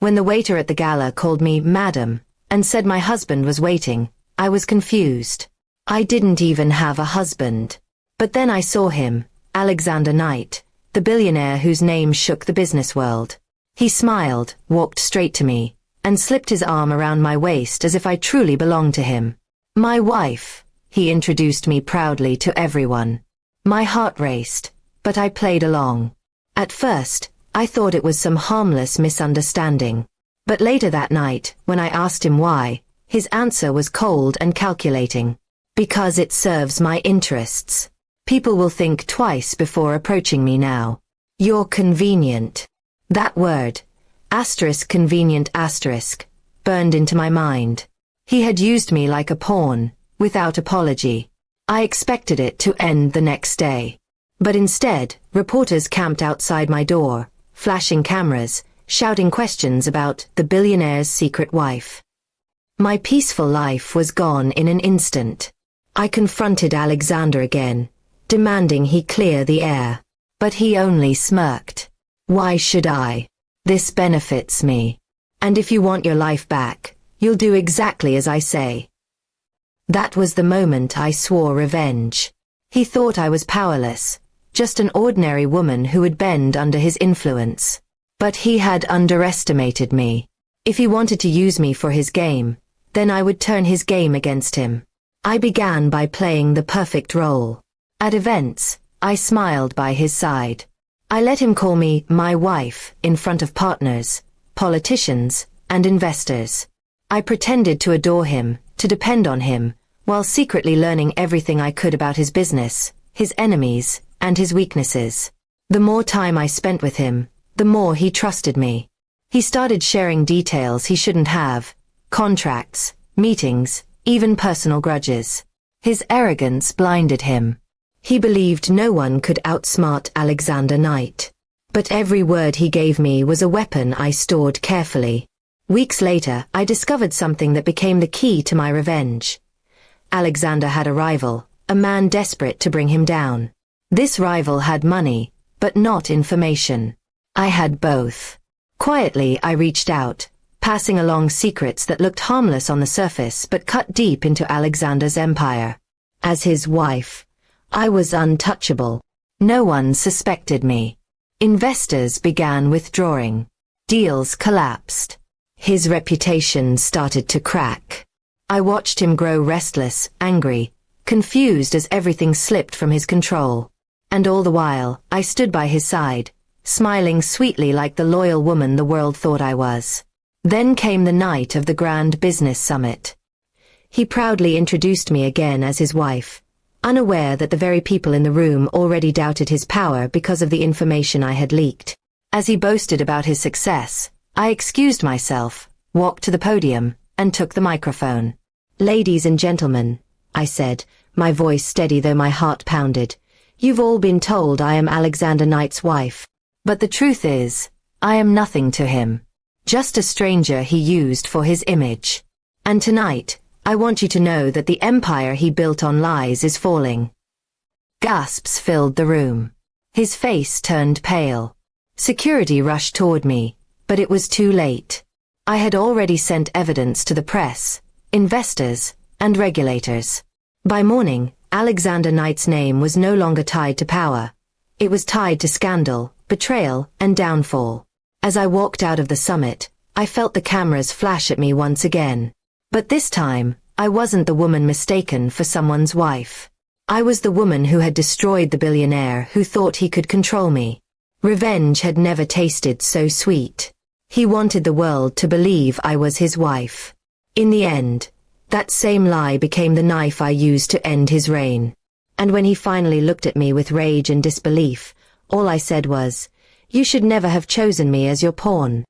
When the waiter at the gala called me Madam and said my husband was waiting, I was confused. I didn't even have a husband. But then I saw him, Alexander Knight, the billionaire whose name shook the business world. He smiled, walked straight to me, and slipped his arm around my waist as if I truly belonged to him. My wife, he introduced me proudly to everyone. My heart raced, but I played along. At first, I thought it was some harmless misunderstanding. But later that night, when I asked him why, his answer was cold and calculating. Because it serves my interests. People will think twice before approaching me now. You're convenient. That word, convenient, burned into my mind. He had used me like a pawn, without apology. I expected it to end the next day. But instead, reporters camped outside my door, flashing cameras, shouting questions about the billionaire's secret wife. My peaceful life was gone in an instant. I confronted Alexander again, demanding he clear the air. But he only smirked. Why should I? This benefits me. And if you want your life back, you'll do exactly as I say. That was the moment I swore revenge. He thought I was powerless, just an ordinary woman who would bend under his influence. But he had underestimated me. If he wanted to use me for his game, then I would turn his game against him. I began by playing the perfect role. At events, I smiled by his side. I let him call me my wife in front of partners, politicians, and investors. I pretended to adore him, to depend on him, while secretly learning everything I could about his business, his enemies, and his weaknesses. The more time I spent with him, the more he trusted me. He started sharing details he shouldn't have, contracts, meetings, even personal grudges. His arrogance blinded him. He believed no one could outsmart Alexander Knight. But every word he gave me was a weapon I stored carefully. Weeks later, I discovered something that became the key to my revenge. Alexander had a rival, a man desperate to bring him down. This rival had money, but not information. I had both. Quietly, I reached out, passing along secrets that looked harmless on the surface but cut deep into Alexander's empire. As his wife, I was untouchable. No one suspected me. Investors began withdrawing. Deals collapsed. His reputation started to crack. I watched him grow restless, angry, confused as everything slipped from his control. And all the while, I stood by his side, smiling sweetly like the loyal woman the world thought I was. Then came the night of the Grand Business Summit. He proudly introduced me again as his wife, unaware that the very people in the room already doubted his power because of the information I had leaked. As he boasted about his success, I excused myself, walked to the podium, and took the microphone. "Ladies and gentlemen," I said, my voice steady though my heart pounded, "you've all been told I am Alexander Knight's wife. But the truth is, I am nothing to him. Just a stranger he used for his image. And tonight, I want you to know that the empire he built on lies is falling." Gasps filled the room. His face turned pale. Security rushed toward me, but it was too late. I had already sent evidence to the press, investors, and regulators. By morning, Alexander Knight's name was no longer tied to power. It was tied to scandal, betrayal, and downfall. As I walked out of the summit, I felt the cameras flash at me once again. But this time, I wasn't the woman mistaken for someone's wife. I was the woman who had destroyed the billionaire who thought he could control me. Revenge had never tasted so sweet. He wanted the world to believe I was his wife. In the end, that same lie became the knife I used to end his reign. And when he finally looked at me with rage and disbelief, all I said was, "You should never have chosen me as your pawn."